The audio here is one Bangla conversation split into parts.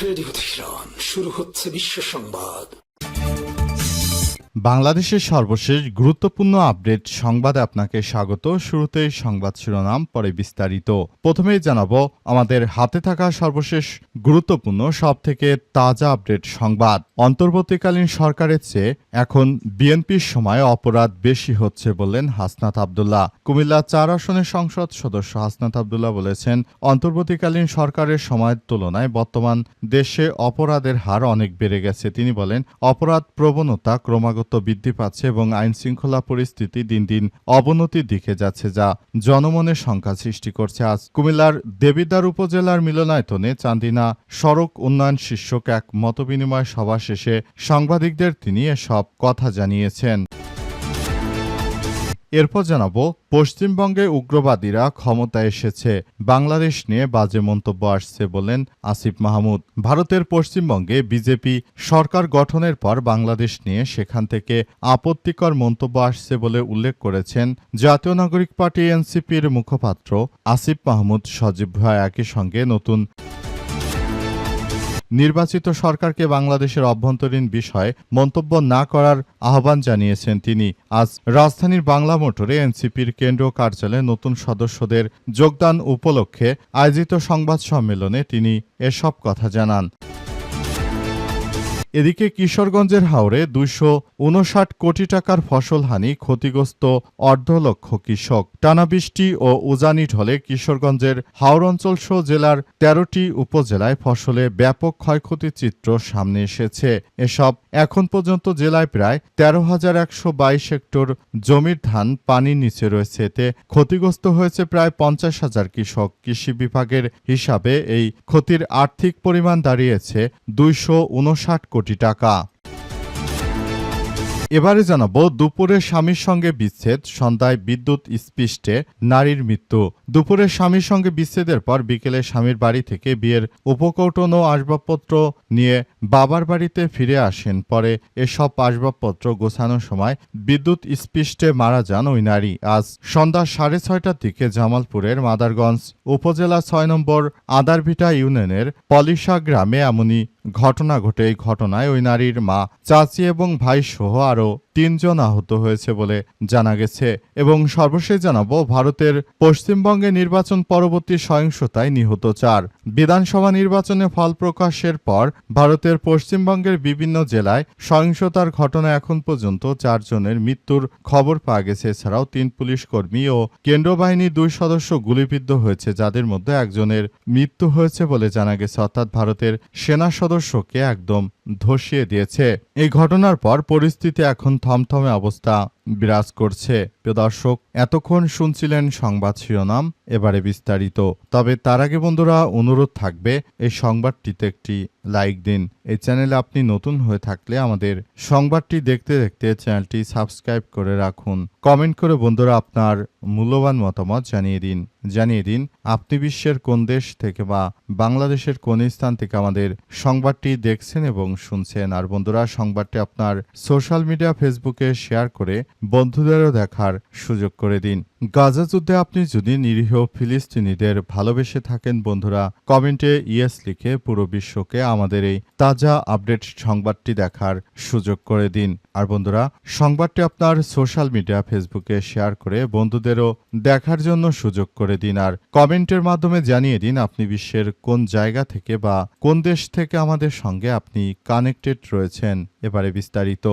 রেডিও তেহরান, শুরু হচ্ছে বিশ্ব সংবাদ। বাংলাদেশের সর্বশেষ গুরুত্বপূর্ণ আপডেট সংবাদে আপনাকে স্বাগত। শুরুতেই সংবাদ শিরোনাম, পরে বিস্তারিত। প্রথমেই জানাবো আমাদের হাতে থাকা সর্বশেষ গুরুত্বপূর্ণ সবথেকে তাজা আপডেট সংবাদ। অন্তর্বর্তীকালীন সরকারের চেয়ে এখন বিএনপির সময় অপরাধ বেশি হচ্ছে বললেন হাসনাত আব্দুল্লাহ। কুমিল্লা ৪ আসনের সংসদ সদস্য হাসনাত আব্দুল্লাহ বলেছেন, অন্তর্বর্তীকালীন সরকারের সময়ের তুলনায় বর্তমান দেশে অপরাধের হার অনেক বেড়ে গেছে। তিনি বলেন, অপরাধ প্রবণতা ক্রমাগত বৃদ্ধি পাচ্ছে এবং আইন শৃঙ্খলা পরিস্থিতি দিন দিন অবনতির দিকে যাচ্ছে, যা জনমনে শঙ্কা সৃষ্টি করছে। আজ কুমিল্লার দেবিদ্বার উপজেলার মিলনায়তনে চান্দিনা সড়ক উন্নয়ন শীর্ষক এক মতবিনিময় সভা শেষে সাংবাদিকদের তিনি এসব কথা জানিয়েছেন। এরপর জানাবো, পশ্চিমবঙ্গে উগ্রবাদীরা ক্ষমতায় এসেছে, বাংলাদেশ নিয়ে বাজে মন্তব্য আসছে বলেন আসিফ মাহমুদ। ভারতের পশ্চিমবঙ্গে বিজেপি সরকার গঠনের পর বাংলাদেশ নিয়ে সেখান থেকে আপত্তিকর মন্তব্য আসছে বলে উল্লেখ করেছেন জাতীয় নাগরিক পার্টি এনসিপির মুখপাত্র আসিফ মাহমুদ সজীব ভাই। একই সঙ্গে নতুন নির্বাচিত সরকারকে বাংলাদেশের অভ্যন্তরীণ বিষয়ে মন্তব্য না করার আহ্বান জানিয়েছেন তিনি। আজ রাজধানীর বাংলা মোটরে এনসিপির কেন্দ্রীয় কার্যালয়ে নতুন সদস্যদের যোগদান উপলক্ষে আয়োজিত সংবাদ সম্মেলনে তিনি এসব কথা জানান। এদিকে কিশোরগঞ্জের হাওরে 259 কোটি টাকার ফসলহানি, ক্ষতিগ্রস্ত 1.5 লক্ষ কৃষক। টানা বৃষ্টি ও উজানি ঢলে কিশোরগঞ্জের হাওর অঞ্চলসহ জেলার 13টি উপজেলায় ফসলে ব্যাপক ক্ষয়ক্ষতির চিত্র সামনে এসেছে। এসব এখন পর্যন্ত জেলায় প্রায় 13,122 হেক্টর জমির ধান পানির নিচে রয়েছে। এতে ক্ষতিগ্রস্ত হয়েছে প্রায় 50,000 কৃষক। কৃষি বিভাগের হিসাবে এই ক্ষতির আর্থিক পরিমাণ দাঁড়িয়েছে 259 কোটি টাকা। এবারে জানাবো, দুপুরে স্বামীর সঙ্গে বিচ্ছেদ, সন্ধ্যায় বিদ্যুৎ স্পৃষ্টে নারীর মৃত্যু। দুপুরে স্বামীর সঙ্গে বিচ্ছেদের পর বিকেলে স্বামীর বাড়ি থেকে বিয়ের উপকৌটন ও আসবাবপত্র নিয়ে বাবার বাড়িতে ফিরে আসেন। পরে এসব আসবাবপত্র গোছানোর সময় বিদ্যুৎ স্পৃষ্টে মারা যান ওই নারী। আজ সন্ধ্যা 6:30টার দিকে জামালপুরের মাদারগঞ্জ উপজেলা 6 নম্বর আদারভিটা ইউনিয়নের পলিশা গ্রামে এমনই ঘটনা ঘটে। এই ঘটনায় ওই নারীর মা, চাচি এবং ভাই সহ আরও 3 জন আহত হয়েছে বলে জানা গেছে। এবং সর্বশেষ জানাবো, ভারতের পশ্চিমবঙ্গে নির্বাচন পরবর্তী সহিংসতায় নিহত 4। বিধানসভা নির্বাচনে ফল প্রকাশের পর ভারতের পশ্চিমবঙ্গের বিভিন্ন জেলায় সহিংসতার ঘটনা এখন পর্যন্ত 4 জনের মৃত্যুর খবর পাওয়া গেছে। এছাড়াও 3 পুলিশ কর্মী ও কেন্দ্র বাহিনীর 2 সদস্য গুলিবিদ্ধ হয়েছে, যাদের মধ্যে একজনের মৃত্যু হয়েছে বলে জানা গেছে। অর্থাৎ ভারতের সেনা সদস্যকে একদম ধসিয়ে দিয়েছে। এই ঘটনার পর পরিস্থিতি এখন থমথমে অবস্থা বিরাজ করছে। প্রিয় দর্শক, এতক্ষণ শুনছিলেন সংবাদ শিরোনাম, এবারে বিস্তারিত। তবে তার আগে বন্ধুরা, অনুরোধ থাকবে এই সংবাদটিতে একটি লাইক দিন। এই চ্যানেলে আপনি নতুন হয়ে থাকলে আমাদের সংবাদটি দেখতে দেখতে চ্যানেলটি সাবস্ক্রাইব করে রাখুন। কমেন্ট করে বন্ধুরা আপনার মূল্যবান মতামত জানিয়ে দিন আপনি বিশ্বের কোন দেশ থেকে বা বাংলাদেশের কোন স্থান থেকে আমাদের সংবাদটি দেখছেন এবং শুনছেন। আর বন্ধুরা, সংবাদটি আপনার সোশ্যাল মিডিয়া ফেসবুকে শেয়ার করে বন্ধুদেরও দেখার সুযোগ করে দিন। গাজা যুদ্ধে আপনি যদি নিরীহ ফিলিস্তিনিদের ভালোবেসে থাকেন বন্ধুরা, কমেন্টে ইয়েস লিখে পুরো বিশ্বকে আমাদের এই তাজা আপডেট সংবাদটি দেখার সুযোগ করে দিন। আর বন্ধুরা, সংবাদটি আপনার সোশ্যাল মিডিয়া ফেসবুকে শেয়ার করে বন্ধুদেরও দেখার জন্য সুযোগ করে দিন। আর কমেন্টের মাধ্যমে জানিয়ে দিন আপনি বিশ্বের কোন জায়গা থেকে বা কোন দেশ থেকে আমাদের সঙ্গে আপনি কানেক্টেড রয়েছেন। এবারে বিস্তারিত।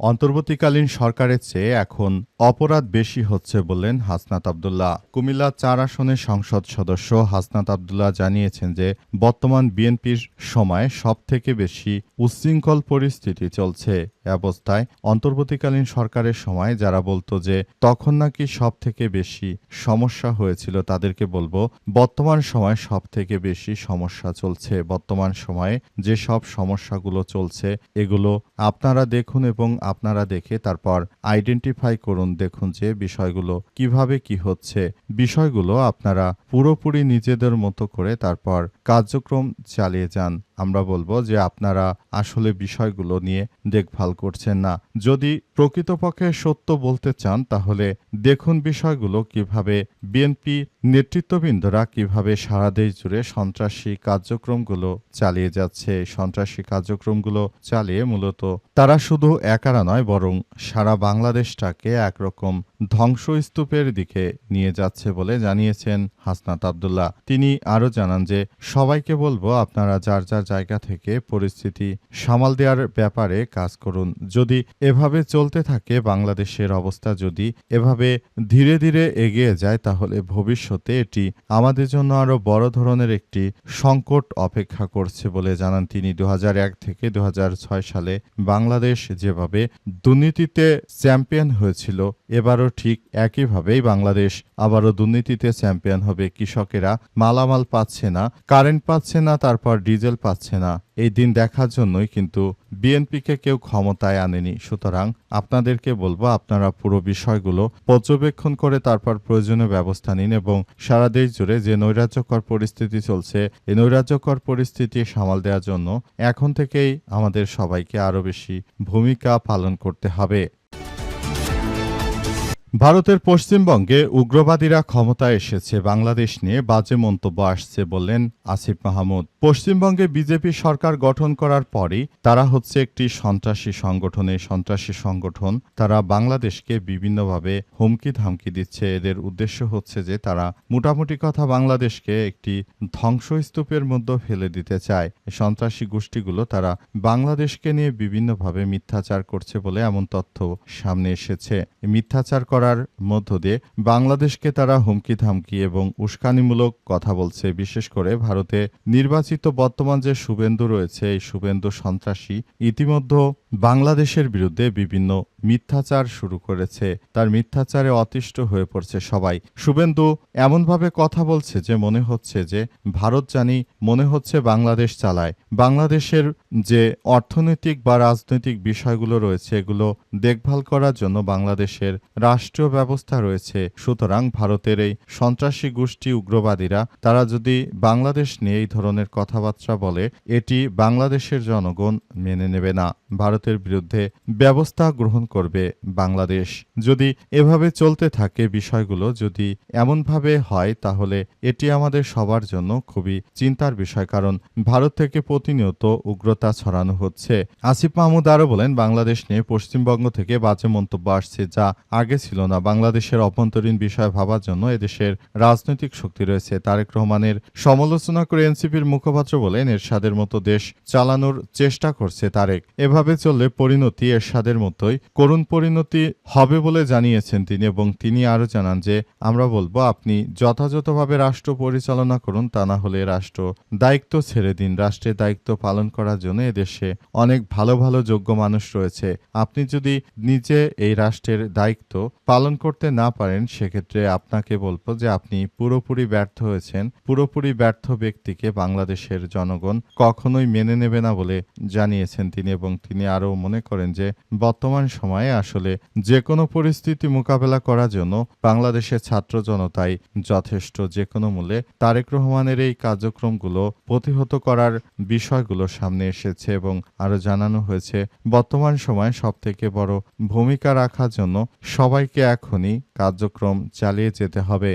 অন্তর্বর্তীকালীন সরকারের চেয়ে এখন অপরাধ বেশি হচ্ছে বললেন হাসনাত আব্দুল্লাহ। কুমিল্লা 4 আসনের সংসদ সদস্য হাসনাত আব্দুল্লাহ জানিয়েছেন যে বর্তমান বিএনপির সময়ে সবথেকে বেশি উচ্ছৃঙ্খল পরিস্থিতি চলছে। এ অবস্থায় অন্তর্বর্তীকালীন সরকারের সময় যারা বলতো যে তখন নাকি সবথেকে বেশি সমস্যা হয়েছিল, তাদেরকে বলবো বর্তমান সময়ে সবথেকে বেশি সমস্যা চলছে। বর্তমান সময়ে যে সব সমস্যাগুলো চলছে এগুলো আপনারা দেখুন এবং আপনারা দেখে তারপর আইডেন্টিফাই করুন। দেখুন যে বিষয়গুলো কিভাবে কি হচ্ছে, বিষয়গুলো আপনারা পুরোপুরি নিজেদের মতো করে তারপর কার্যক্রম চালিয়ে যান। আমরা বলবো যে আপনারা আসলে বিষয়গুলো নিয়ে দেখভাল করছেন না। যদি প্রকৃতপক্ষে সত্য বলতে চান তাহলে দেখুন বিষয়গুলো কিভাবে বিএনপি নেতৃত্ববৃন্দরা কিভাবে সারা দেশ জুড়ে সন্ত্রাসী কার্যক্রমগুলো চালিয়ে যাচ্ছে। সন্ত্রাসী কার্যক্রমগুলো চালিয়ে মূলত তারা শুধু একারা নয় বরং সারা বাংলাদেশটাকে একরকম ধ্বংসস্তূপের দিকে নিয়ে যাচ্ছে বলে জানিয়েছেন হাসনাত আব্দুল্লাহ। তিনি আরও জানান যে সবাইকে বলবো আপনারা যার যার জায়গা থেকে পরিস্থিতি সামাল দেওয়ার ব্যাপারে কাজ করুন। যদি এভাবে চলতে থাকে বাংলাদেশের অবস্থা যদি এভাবে ধীরে ধীরে এগিয়ে যায় তাহলে ভবিষ্যতে এটি আমাদের জন্য আরও বড় ধরনের একটি সংকট অপেক্ষা করছে বলে জানান তিনি। 2001 থেকে 2006 সালে বাংলাদেশ যেভাবে দুর্নীতিতে চ্যাম্পিয়ন হয়েছিল এবারও ঠিক একইভাবেই বাংলাদেশ আবারও দুর্নীতিতে চ্যাম্পিয়ন হবে। কৃষকেরা মালামাল পাচ্ছে না, কারেন্ট পাচ্ছে না, তারপর ডিজেল পাচ্ছে না। এই দিন দেখার জন্যই কিন্তু বিএনপিকে কেউ ক্ষমতায় আনেনি। সুতরাং আপনাদেরকে বলবো আপনারা পুরো বিষয়গুলো পর্যবেক্ষণ করে তারপর প্রয়োজনীয় ব্যবস্থা নিন এবং সারা দেশ জুড়ে যে নৈরাজ্যকর পরিস্থিতি চলছে এই নৈরাজ্যকর পরিস্থিতি সামাল দেওয়ার জন্য এখন থেকেই আমাদের সবাইকে আরও বেশি ভূমিকা পালন করতে হবে। ভারতের পশ্চিমবঙ্গে উগ্রবাদীরা ক্ষমতায় এসেছে, বাংলাদেশ নিয়ে বাজে মন্তব্য আসছে বললেন আসিফ মাহমুদ। পশ্চিমবঙ্গে বিজেপি সরকার গঠন করার পরই তারা হচ্ছে একটি সন্ত্রাসী সংগঠন। এই সন্ত্রাসী সংগঠন তারা বাংলাদেশকে বিভিন্নভাবে হুমকি ধামকি দিচ্ছে। এদের উদ্দেশ্য হচ্ছে যে তারা মোটামুটি কথা বাংলাদেশকে একটি ধ্বংসস্তূপের মধ্যে ফেলে দিতে চায়। সন্ত্রাসী গোষ্ঠীগুলো তারা বাংলাদেশকে নিয়ে বিভিন্নভাবে মিথ্যাচার করছে বলে এমন তথ্য সামনে এসেছে। মিথ্যাচার করার মধ্য দিয়ে বাংলাদেশকে তারা হুমকি ধামকি এবং উস্কানিমূলক কথা বলছে। বিশেষ করে ভারতে নির্বাচিত বর্তমান যে শুভেন্দু রয়েছে এই শুভেন্দু সন্ত্রাসী ইতিমধ্যে বাংলাদেশের বিরুদ্ধে বিভিন্ন মিথ্যাচার শুরু করেছে। তার মিথ্যাচারে অতিষ্ঠ হয়ে পড়ছে সবাই। শুভেন্দু এমনভাবে কথা বলছে যে মনে হচ্ছে যে ভারত জানি মনে হচ্ছে বাংলাদেশ চালায়। বাংলাদেশের যে অর্থনৈতিক বা রাজনৈতিক বিষয়গুলো রয়েছে এগুলো দেখভাল করার জন্য বাংলাদেশের রাষ্ট্রীয় ব্যবস্থা রয়েছে। সুতরাং ভারতের এই সন্ত্রাসী গোষ্ঠী উগ্রবাদীরা তারা যদি বাংলাদেশ নিয়ে এই ধরনের কথাবার্তা বলে এটি বাংলাদেশের জনগণ মেনে নেবে না। ভারতের বিরুদ্ধে ব্যবস্থা গ্রহণ করবে বাংলাদেশ। যদি এভাবে চলতে থাকে বিষয়গুলো যদি এমনভাবে হয় তাহলে এটি আমাদের সবার জন্য খুবই চিন্তার বিষয়, কারণ ভারত থেকে প্রতিনিয়ত উগ্রতা ছড়ানো হচ্ছে। আসিফ মাহমুদ আরও বলেন বাংলাদেশ নিয়ে পশ্চিমবঙ্গ থেকে বাজে মন্তব্য আসছে যা আগে ছিল না। বাংলাদেশের অভ্যন্তরীণ বিষয় ভাবার জন্য এদেশের রাজনৈতিক শক্তি রয়েছে। তারেক রহমানের সমালোচনা করে এনসিপির মুখপাত্র বলেন এরশাদের মতো দেশ চালানোর চেষ্টা করছে তারেক। এভাবে চললে পরিণতি এরশাদের মতোই করুণ পরিণতি হবে বলে জানিয়েছেন তিনি। এবং তিনি আরও জানান যে আমরা বলবো আপনি যথাযথভাবে রাষ্ট্র পরিচালনা করুন, তা না হলে রাষ্ট্র দায়িত্ব ছেড়ে দিন। রাষ্ট্রের দায়িত্ব পালন করার জন্য এদেশে অনেক ভালো ভালো যোগ্য মানুষ রয়েছে। আপনি যদি নিজে এই রাষ্ট্রের দায়িত্ব পালন করতে না পারেন সেক্ষেত্রে আপনাকে বলবো যে আপনি পুরোপুরি ব্যর্থ হয়েছেন। পুরোপুরি ব্যর্থ ব্যক্তিকে বাংলাদেশের জনগণ কখনোই মেনে নেবে না বলে জানিয়েছেন তিনি। এবং তিনি আরও মনে করেন যে বর্তমান সময়ে আসলে যে কোনো পরিস্থিতি মোকাবেলা করার জন্য বাংলাদেশের ছাত্র জনতাই যথেষ্ট। যে কোনো মূল্যে তারেক রহমানের এই কার্যক্রমগুলো প্রতিহত করার বিষয়গুলো সামনে এসেছে এবং আরও জানানো হয়েছে বর্তমান সময়ে সবথেকে বড় ভূমিকা রাখার জন্য সবাইকে এখনই কার্যক্রম চালিয়ে যেতে হবে।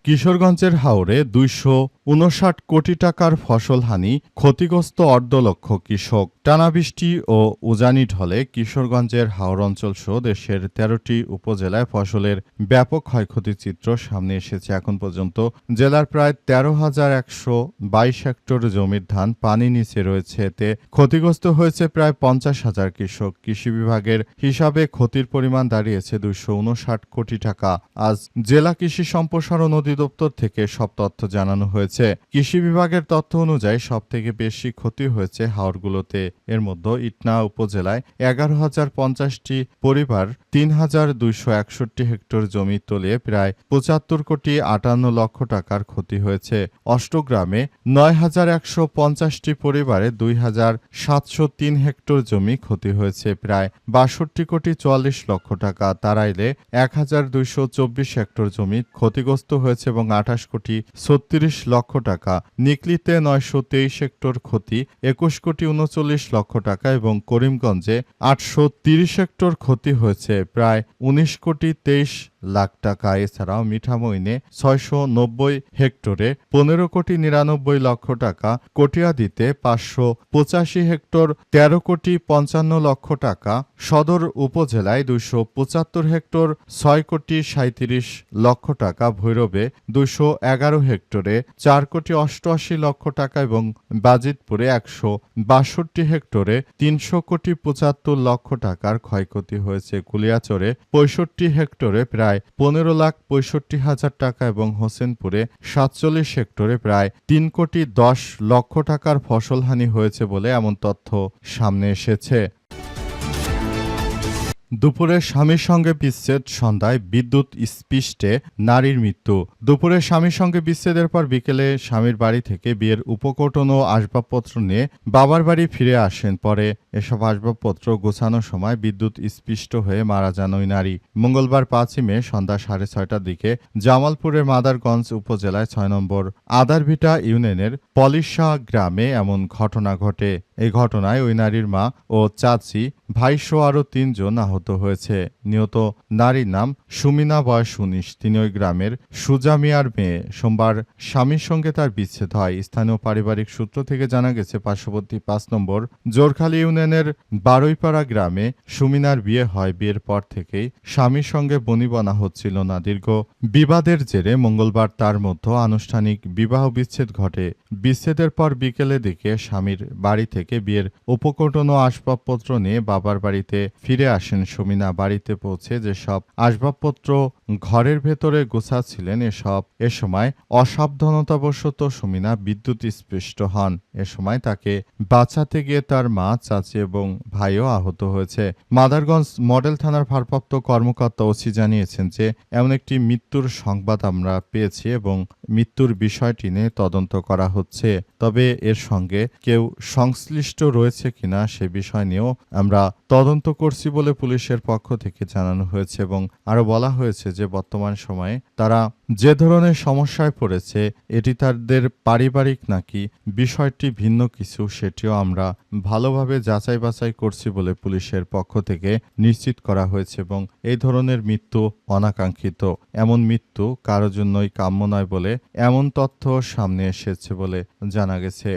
কিশোরগঞ্জের হাওরে 259 কোটি টাকার ফসলহানি, ক্ষতিগ্রস্ত 1.5 লক্ষ কৃষক। টানা বৃষ্টি ও উজানি ঢলে কিশোরগঞ্জের হাওর অঞ্চল সহ দেশের 13টি উপজেলায় ফসলের ব্যাপক ক্ষয়ক্ষতির চিত্র সামনে এসেছে। এখন পর্যন্ত জেলার প্রায় 13,122 হেক্টর জমির ধান পানি নিচে রয়েছে। এতে ক্ষতিগ্রস্ত হয়েছে প্রায় 50,000 কৃষক। কৃষি বিভাগের হিসাবে ক্ষতির পরিমাণ দাঁড়িয়েছে 259 কোটি টাকা। আজ জেলা কৃষি সম্প্রসারণ অধিদপ্তর থেকে সব তথ্য জানানো হয়েছে। কৃষি বিভাগের তথ্য অনুযায়ী সবথেকে বেশি ক্ষতি হয়েছে হাওরগুলোতে। এর মধ্যে ইটনা উপজেলায় 11,050টি পরিবার 3,261 হেক্টর জমি তলিয়ে প্রায় 75,58 লক্ষ টাকার ক্ষতি হয়েছে। অষ্টগ্রামে 9,150টি পরিবারে 2,703 হেক্টর জমি ক্ষতি হয়েছে প্রায় 62,44 লক্ষ টাকা। তারাইলে 1,224 হেক্টর জমি ক্ষতিগ্রস্ত হয়েছে এবং 28,36 লক্ষ টাকা। নিকলিতে 923 হেক্টর ক্ষতি 21,39 লক্ষ টাকা এবং করিমগঞ্জে 830 হেক্টর ক্ষতি হয়েছে প্রায় 19,23 লাখ টাকা। এছাড়াও মিঠামইনে 690 হেক্টরে 15,99 লক্ষ টাকা, কটিয়াদীতে 585 হেক্টর 13,55 লক্ষ টাকা, সদর উপজেলায় 275 হেক্টর 6,37 লক্ষ টাকা, ভৈরবে 211 হেক্টরে 4,88 লক্ষ টাকা এবং বাজিতপুরে 162 হেক্টরে 300,75 লক্ষ টাকার ক্ষয়ক্ষতি হয়েছে। কুলিয়াচরে 65 হেক্টরে প্রায় 15,65,000 টাকা এবং হোসেনপুরে 47 হেক্টরে প্রায় 3,10 লক্ষ টাকার ফসলহানি হয়েছে বলে এমন তথ্য সামনে এসেছে। দুপুরে স্বামীর সঙ্গে বিচ্ছেদ, সন্ধ্যায় বিদ্যুৎ স্পৃষ্টে নারীর মৃত্যু। দুপুরে স্বামীর সঙ্গে বিচ্ছেদের পর বিকেলে স্বামীর বাড়ি থেকে বিয়ের উপকরণ ও আসবাবপত্র নিয়ে বাবার বাড়ি ফিরে আসেন। পরে এসব আসবাবপত্র গোছানোর সময় বিদ্যুৎ স্পৃষ্ট হয়ে মারা যান ওই নারী। মঙ্গলবার 5ই মে সন্ধ্যা 6:30টার দিকে জামালপুরের মাদারগঞ্জ উপজেলায় 6 নম্বর আদারভিটা ইউনিয়নের পলিশা গ্রামে এমন ঘটনা ঘটে। এই ঘটনায় ওই নারীর মা ও চাচি, ভাইসহ আরও 3 জন আহত হয়েছে। নিহত নারীর নাম সুমিনা, বয়স 19। তিনি ওই গ্রামের সুজা মিয়ার মেয়ে। সোমবার স্বামীর সঙ্গে তার বিচ্ছেদ হয়। স্থানীয় পারিবারিক সূত্র থেকে জানা গেছে, পার্শ্ববর্তী 5 নম্বর জোরখালী ইউনিয়নের বারুইপাড়া গ্রামে সুমিনার বিয়ে হয়। বিয়ের পর থেকেই স্বামীর সঙ্গে বনিবনা হচ্ছিল না। দীর্ঘ বিবাদের জেরে মঙ্গলবার তার মধ্যে আনুষ্ঠানিক বিবাহ বিচ্ছেদ ঘটে। বিচ্ছেদের পর বিকেলের দিকে স্বামীর বাড়ি থেকে বিয়ের উপকরণ ও আসবাবপত্র নিয়ে বাবার বাড়িতে ফিরে আসেন সুমিনা। বাড়িতে পৌঁছে যেসব আসবাবপত্র ঘরের ভেতরে গোছাচ্ছিলেন এ সময় অসাবধানতাবশত সুমিনা বিদ্যুৎ স্পৃষ্ট হন। এ সময় তাকে বাঁচাতে গিয়ে তার মা, চাচি এবং ভাইও আহত হয়েছে। মাদারগঞ্জ মডেল থানার ভারপ্রাপ্ত কর্মকর্তা ওসি জানিয়েছেন যে এমন একটি মৃত্যুর সংবাদ আমরা পেয়েছি এবং মৃত্যুর বিষয়টি নিয়ে তদন্ত করা হচ্ছে। তবে এর সঙ্গে কেউ সংশ্লিষ্ট রয়েছে কিনা সে বিষয় নিয়েও আমরা তদন্ত করছি বলে পুলিশের পক্ষ থেকে জানানো হয়েছে এবং আরো বলা হয়েছে যে বর্তমান সময়ে তারা যে ধরনের সমস্যায় পড়েছে এটি তাদের পারিবারিক নাকি বিষয়টি ভিন্ন কিছু সেটিও আমরা ভালোভাবে যাচাই বাছাই করছি বলে পুলিশের পক্ষ থেকে নিশ্চিত করা হয়েছে এবং এই ধরনের মৃত্যু অনাকাঙ্ক্ষিত। এমন মৃত্যু কারোর জন্যই কাম্য নয় বলে এমন তথ্য সামনে এসেছে বলে জানা গেছে।